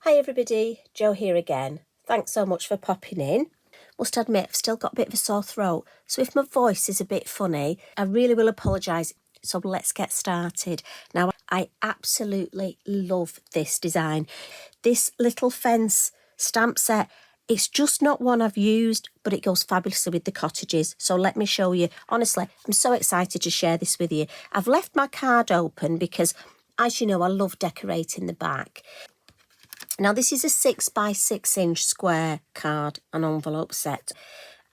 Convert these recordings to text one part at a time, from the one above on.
Hi everybody, Jo here again. Thanks so much for popping in. Must admit, I've still got a bit of a sore throat, so if my voice is a bit funny, I really will apologise. So let's get started. Now, I absolutely love this design. This little fence stamp set, it's just not one I've used, but it goes fabulously with the cottages. So let me show you. Honestly, I'm so excited to share this with you. I've left my card open because, as you know, I love decorating the back. Now, this is a 6 by 6 inch square card and envelope set.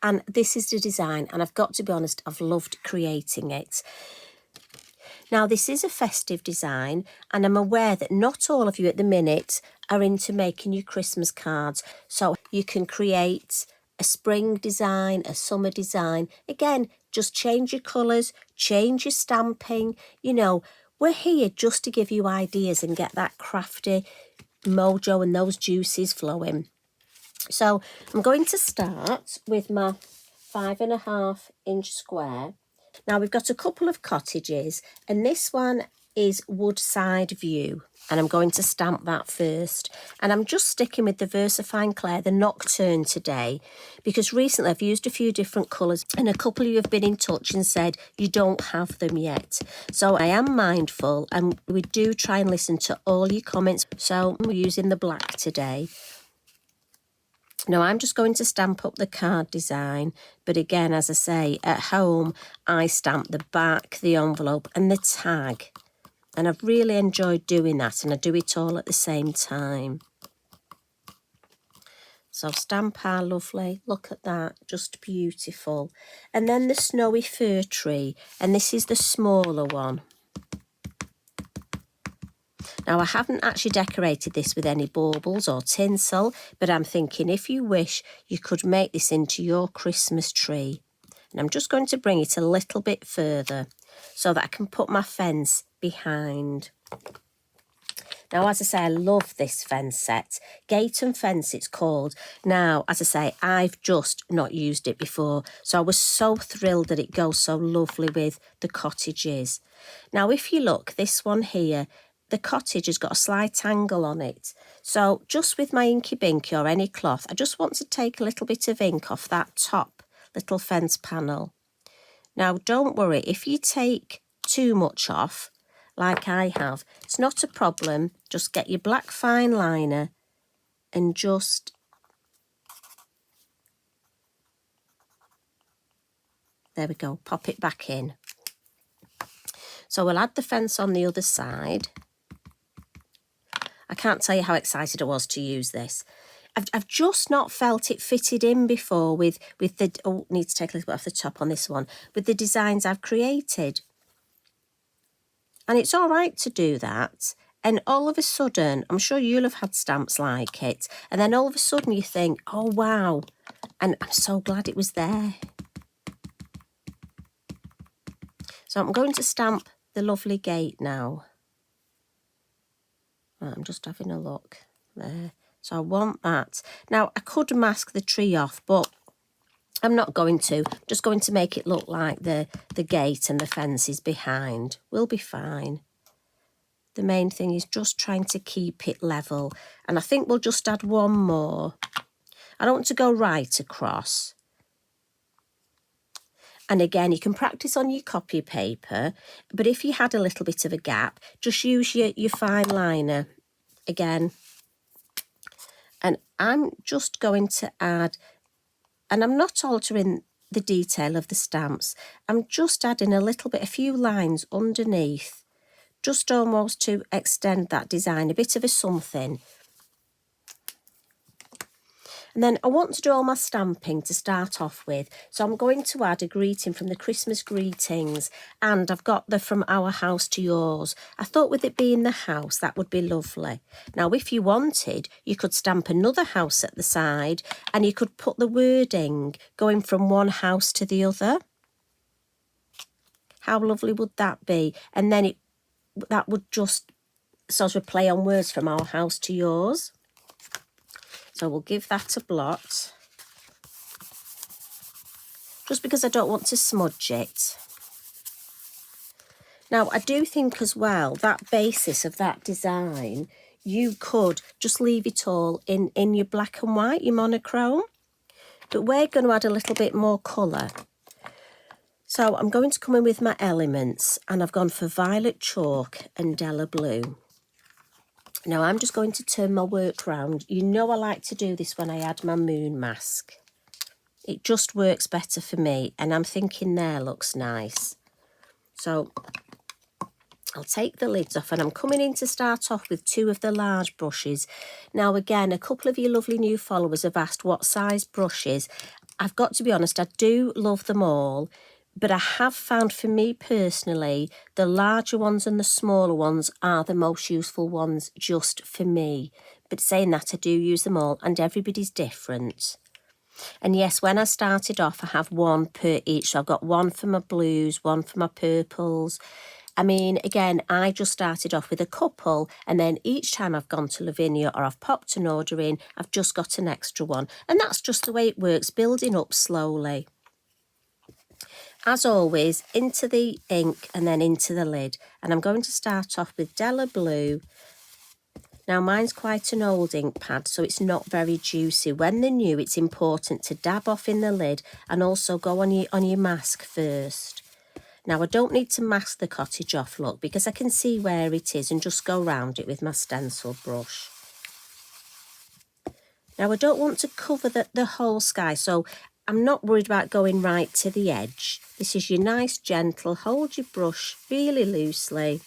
And this is the design. And I've got to be honest, I've loved creating it. Now, this is a festive design, and I'm aware that not all of you at the minute are into making your Christmas cards. So you can create a spring design, a summer design. Again, just change your colours, change your stamping. You know, we're here just to give you ideas and get that crafty mojo and those juices flowing. So I'm going to start with my 5.5 inch square. Now we've got a couple of cottages, and this one is Woodside View, and I'm going to stamp that first. And I'm just sticking with the VersaFine Clair, the Nocturne today, because recently I've used a few different colours, and a couple of you have been in touch and said you don't have them yet. So I am mindful, and we do try and listen to all your comments. So we're using the black today. Now, I'm just going to stamp up the card design, but again, as I say, at home, I stamp the back, the envelope and the tag. And I've really enjoyed doing that, and I do it all at the same time. So stamp our lovely, look at that, just beautiful. And then the snowy fir tree, and this is the smaller one. Now, I haven't actually decorated this with any baubles or tinsel, but I'm thinking if you wish, you could make this into your Christmas tree. And I'm just going to bring it a little bit further so that I can put my fence behind. Now, as I say, I love this fence set. Gate and Fence, it's called. Now, as I say, I've just not used it before, so I was so thrilled that it goes so lovely with the cottages. Now, if you look, this one here, the cottage has got a slight angle on it. So just with my Inky Binky or any cloth, I just want to take a little bit of ink off that top little fence panel. Now, don't worry, if you take too much off, like I have, it's not a problem. Just get your black fine liner and just there we go, pop it back in. So we'll add the fence on the other side. I can't tell you how excited I was to use this. I've just not felt it fitted in before with the, oh, need to take a little bit off the top on this one, with the designs I've created. And it's all right to do that. And all of a sudden, I'm sure you'll have had stamps like it. And then all of a sudden you think, oh, wow. And I'm so glad it was there. So I'm going to stamp the lovely gate now. I'm just having a look there. So I want that. Now, I could mask the tree off, but I'm not going to. I'm just going to make it look like the gate and the fence is behind. We'll be fine. The main thing is just trying to keep it level. And I think we'll just add one more. I don't want to go right across. And again, you can practice on your copy paper, but if you had a little bit of a gap, just use your fine liner again. And I'm just going to add, and I'm not altering the detail of the stamps, I'm just adding a little bit, a few lines underneath, just almost to extend that design, a bit of a something. And then I want to do all my stamping to start off with. So I'm going to add a greeting from the Christmas greetings. And I've got the from our house to yours. I thought with it being the house, that would be lovely. Now, if you wanted, you could stamp another house at the side and you could put the wording going from one house to the other. How lovely would that be? And then that would just sort of play on words from our house to yours. So we'll give that a blot, just because I don't want to smudge it. Now, I do think as well, that basis of that design, you could just leave it all in your black and white, your monochrome. But we're going to add a little bit more colour. So I'm going to come in with my elements, and I've gone for violet chalk and Della Blue. Now I'm just going to turn my work round. You know I like to do this when I add my moon mask. It just works better for me, and I'm thinking there looks nice. So I'll take the lids off, and I'm coming in to start off with 2 of the large brushes. Now again, a couple of you lovely new followers have asked what size brushes. I've got to be honest, I do love them all, but I have found for me personally, the larger ones and the smaller ones are the most useful ones just for me. But saying that, I do use them all, and everybody's different. And yes, when I started off, I have 1 per each. So I've got 1 for my blues, 1 for my purples. I mean, again, I just started off with a couple, and then each time I've gone to Lavinia or I've popped an order in, I've just got an extra one. And that's just the way it works, building up slowly. As always, into the ink and then into the lid. And I'm going to start off with Della Blue. Now, mine's quite an old ink pad, so it's not very juicy. When they're new, it's important to dab off in the lid and also go on your mask first. Now, I don't need to mask the cottage off, look, because I can see where it is and just go round it with my stencil brush. Now, I don't want to cover the whole sky, so I'm not worried about going right to the edge. This is your nice, gentle, hold your brush really loosely.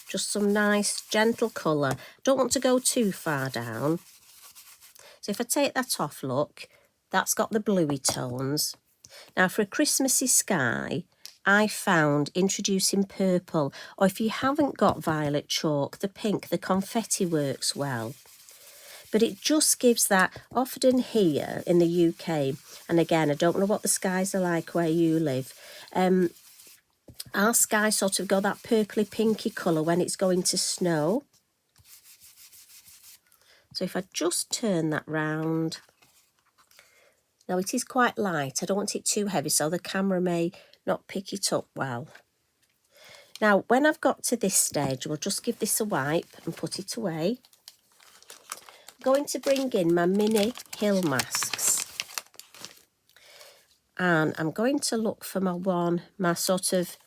Just some nice, gentle colour. Don't want to go too far down. So if I take that off, look, that's got the bluey tones. Now, for a Christmassy sky, I found introducing purple, or if you haven't got violet chalk, the pink, the confetti works well. But it just gives that, often here in the UK, and again, I don't know what the skies are like where you live, our skies sort of go that purpley pinky colour when it's going to snow. So if I just turn that round. Now it is quite light, I don't want it too heavy so the camera may not pick it up well. Now when I've got to this stage, we'll just give this a wipe and put it away. I'm going to bring in my mini hill masks. And I'm going to look for my sort of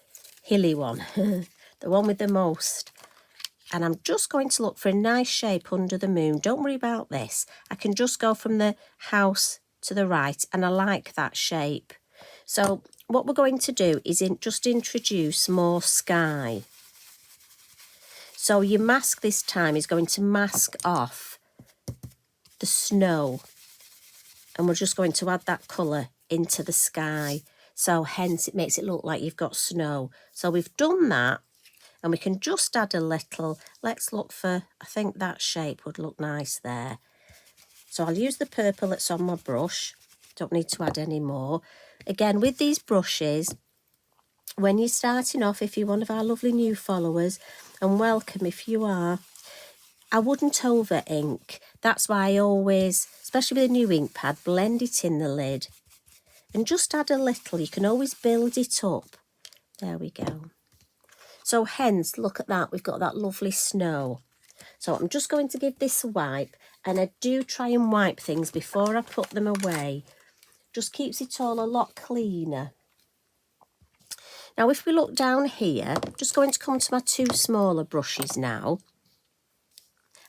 hilly one, the one with the most. And I'm just going to look for a nice shape under the moon. Don't worry about this. I can just go from the house to the right, and I like that shape. So what we're going to do is just introduce more sky. So your mask this time is going to mask off the snow, and we're just going to add that colour into the sky. So hence it makes it look like you've got snow. So we've done that, and we can just add a little. Let's look for, I think that shape would look nice there. So I'll use the purple that's on my brush. Don't need to add any more. Again, with these brushes, when you're starting off, if you're one of our lovely new followers, and welcome if you are, I wouldn't over ink. That's why I always, especially with a new ink pad, blend it in the lid. And just add a little. You can always build it up. There we go. So hence, look at that. We've got that lovely snow. So I'm just going to give this a wipe, and I do try and wipe things before I put them away. Just keeps it all a lot cleaner. Now if we look down here, I'm just going to come to my 2 smaller brushes now.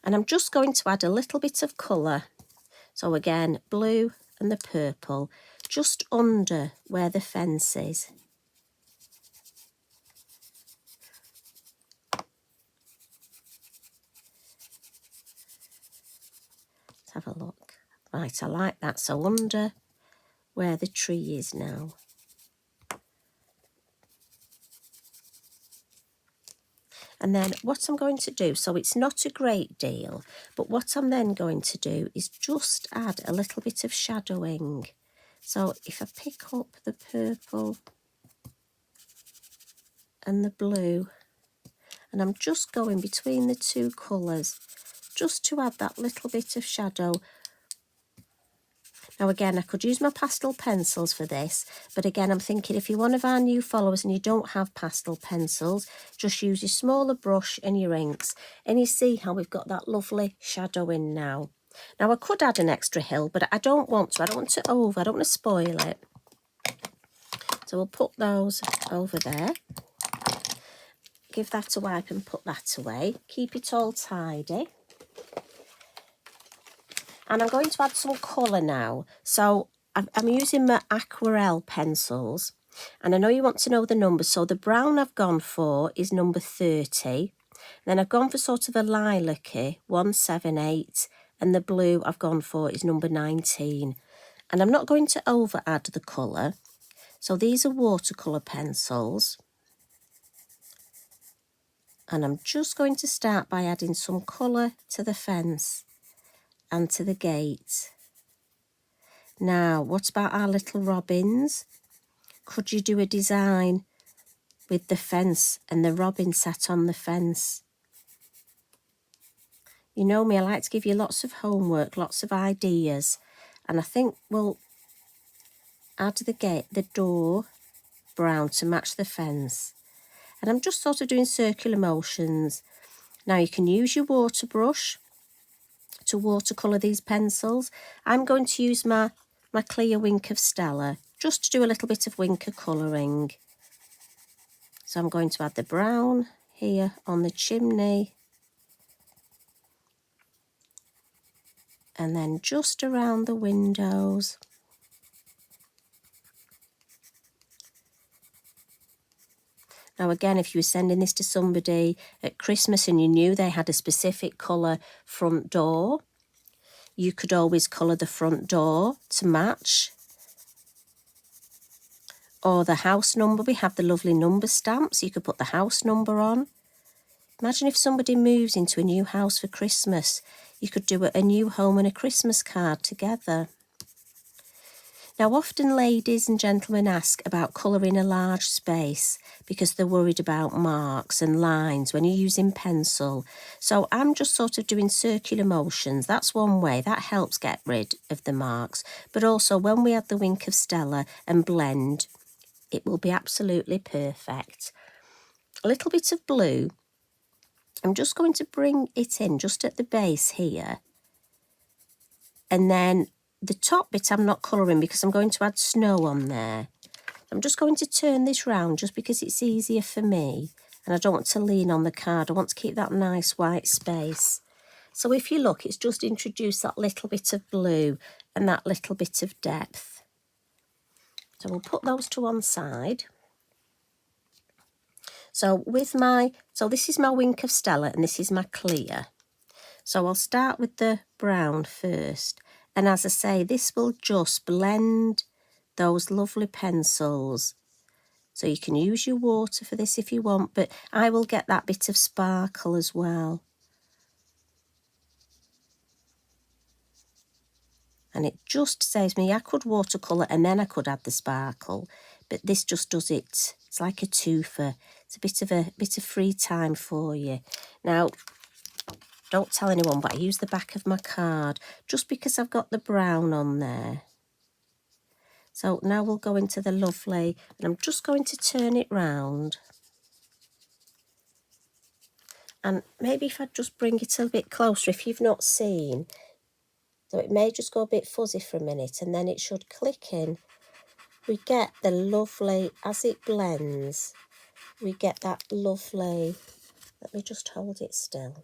And I'm just going to add a little bit of colour. So again, blue and the purple, just under where the fence is. Have a look. Right, I like that. So under where the tree is now. And then what I'm going to do, so it's not a great deal, but what I'm then going to do is just add a little bit of shadowing. So if I pick up the purple and the blue, and I'm just going between the 2 colours, just to add that little bit of shadow. Now again, I could use my pastel pencils for this, but again, I'm thinking if you're one of our new followers and you don't have pastel pencils, just use your smaller brush and your inks. And you see how we've got that lovely shadow in now. Now I could add an extra hill, but I don't want to. I don't want to spoil it. So we'll put those over there. Give that a wipe and put that away. Keep it all tidy. And I'm going to add some colour now. So I'm using my aquarelle pencils. And I know you want to know the numbers. So the brown I've gone for is number 30. Then I've gone for sort of a lilac-y, 178. And the blue I've gone for is number 19. And I'm not going to over add the colour. So these are watercolour pencils. And I'm just going to start by adding some colour to the fence and to the gate. Now, what about our little robins? Could you do a design with the fence and the robin sat on the fence? You know me, I like to give you lots of homework, lots of ideas. And I think we'll add the door brown to match the fence. And I'm just sort of doing circular motions. Now you can use your water brush to watercolour these pencils. I'm going to use my clear Wink of Stella just to do a little bit of winker colouring. So I'm going to add the brown here on the chimney. And then just around the windows. Now again, if you were sending this to somebody at Christmas and you knew they had a specific colour front door, you could always colour the front door to match. Or the house number, we have the lovely number stamps, you could put the house number on. Imagine if somebody moves into a new house for Christmas, you could do a new home and a Christmas card together. Now, often ladies and gentlemen ask about colouring a large space because they're worried about marks and lines when you're using pencil. So I'm just sort of doing circular motions. That's one way. That helps get rid of the marks. But also when we add the Wink of Stella and blend, it will be absolutely perfect. A little bit of blue. I'm just going to bring it in just at the base here. And then the top bit I'm not colouring because I'm going to add snow on there. I'm just going to turn this round just because it's easier for me. And I don't want to lean on the card. I want to keep that nice white space. So if you look, it's just introduced that little bit of blue and that little bit of depth. So we'll put those to one side. So this is my Wink of Stella and this is my clear. So I'll start with the brown first. And as I say, this will just blend those lovely pencils. So you can use your water for this if you want, but I will get that bit of sparkle as well. And it just saves me, I could watercolour and then I could add the sparkle, but this just does it. It's like a twofer. It's a bit of free time for you. Now, don't tell anyone, but I use the back of my card just because I've got the brown on there. So now we'll go into the lovely, and I'm just going to turn it round. And maybe if I just bring it a bit closer, if you've not seen, so it may just go a bit fuzzy for a minute and then it should click in. We get the lovely, as it blends, we get that lovely, let me just hold it still.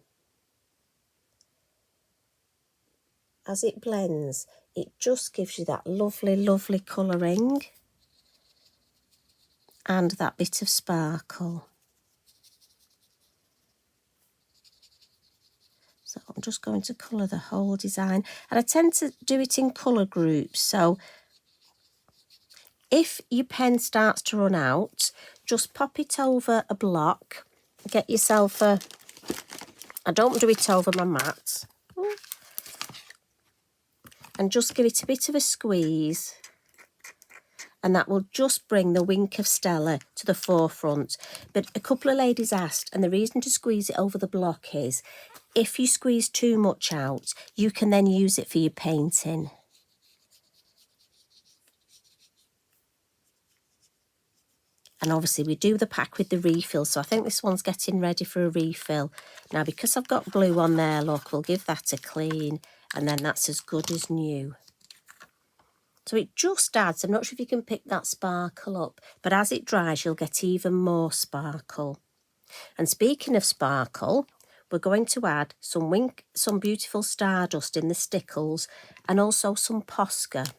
As it blends, it just gives you that lovely, lovely colouring and that bit of sparkle. So I'm just going to colour the whole design. And I tend to do it in colour groups. So if your pen starts to run out, just pop it over a block. Get yourself I don't do it over my mat. And just give it a bit of a squeeze. And that will just bring the Wink of Stella to the forefront. But a couple of ladies asked, and the reason to squeeze it over the block is, if you squeeze too much out, you can then use it for your painting. And obviously we do the pack with the refill, so I think this one's getting ready for a refill. Now, because I've got glue on there, look, we'll give that a clean, and then that's as good as new. So it just adds, I'm not sure if you can pick that sparkle up, but as it dries, you'll get even more sparkle. And speaking of sparkle, we're going to add some beautiful stardust in the Stickles and also some Posca.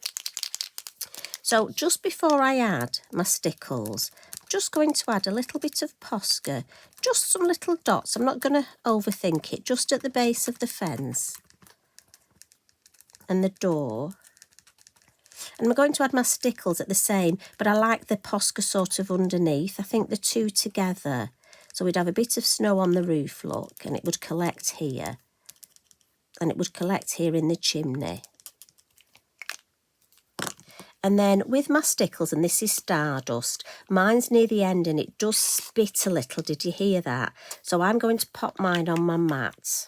So just before I add my Stickles, I'm just going to add a little bit of Posca, just some little dots. I'm not going to overthink it, just at the base of the fence and the door. And I'm going to add my Stickles at the same, but I like the Posca sort of underneath. I think the two together. So we'd have a bit of snow on the roof, look, and it would collect here. And it would collect here in the chimney. And then with my Stickles, and this is stardust, mine's near the end and it does spit a little. Did you hear that? So I'm going to pop mine on my mat.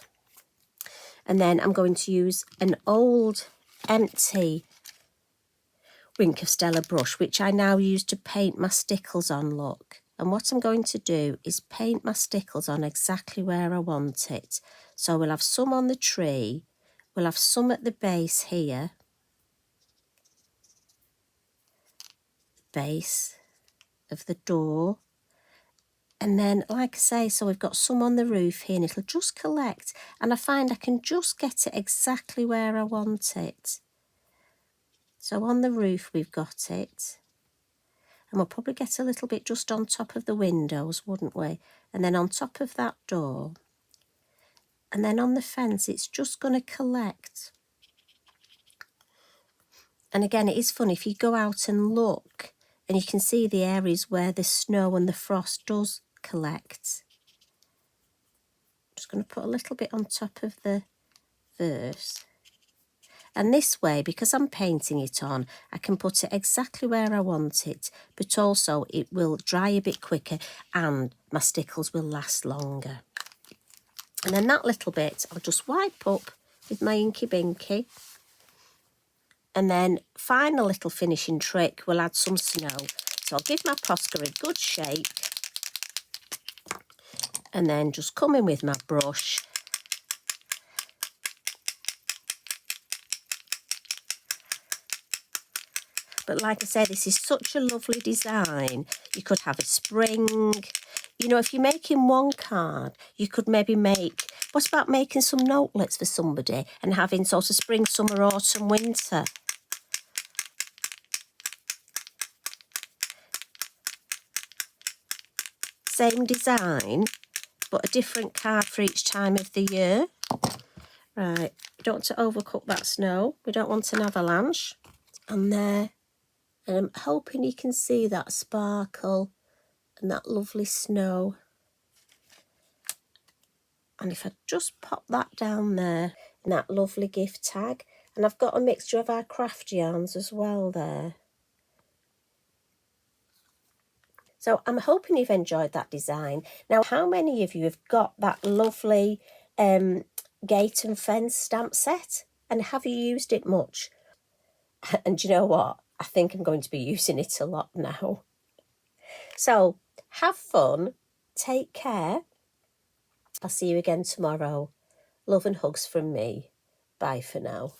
And then I'm going to use an old empty Wink of Stella brush, which I now use to paint my Stickles on, look. And what I'm going to do is paint my Stickles on exactly where I want it. So we'll have some on the tree, we'll have some at the base here, base of the door. And then, like I say, so we've got some on the roof here and it'll just collect. And I find I can just get it exactly where I want it. So on the roof we've got it. And we'll probably get a little bit just on top of the windows, wouldn't we? And then on top of that door. And then on the fence, it's just going to collect. And again, it is funny, if you go out and look, and you can see the areas where the snow and the frost does collect. I'm just going to put a little bit on top of the verse. And this way, because I'm painting it on, I can put it exactly where I want it, but also it will dry a bit quicker and my Stickles will last longer. And then that little bit, I'll just wipe up with my Inky Binky. And then final little finishing trick, we'll add some snow. So I'll give my Posca a good shake. And then just come in with my brush. But like I said, this is such a lovely design. You could have a spring. You know, if you're making one card, you could maybe make... What about making some notelets for somebody and having sort of spring, summer, autumn, winter? Same design, but a different card for each time of the year. Right, we don't want to overcook that snow. We don't want an avalanche. And there. And I'm hoping you can see that sparkle and that lovely snow. And if I just pop that down there, and that lovely gift tag. And I've got a mixture of our craft yarns as well there. So I'm hoping you've enjoyed that design. Now, how many of you have got that lovely gate and fence stamp set? And have you used it much? And do you know what? I think I'm going to be using it a lot now. So, have fun. Take care. I'll see you again tomorrow. Love and hugs from me. Bye for now.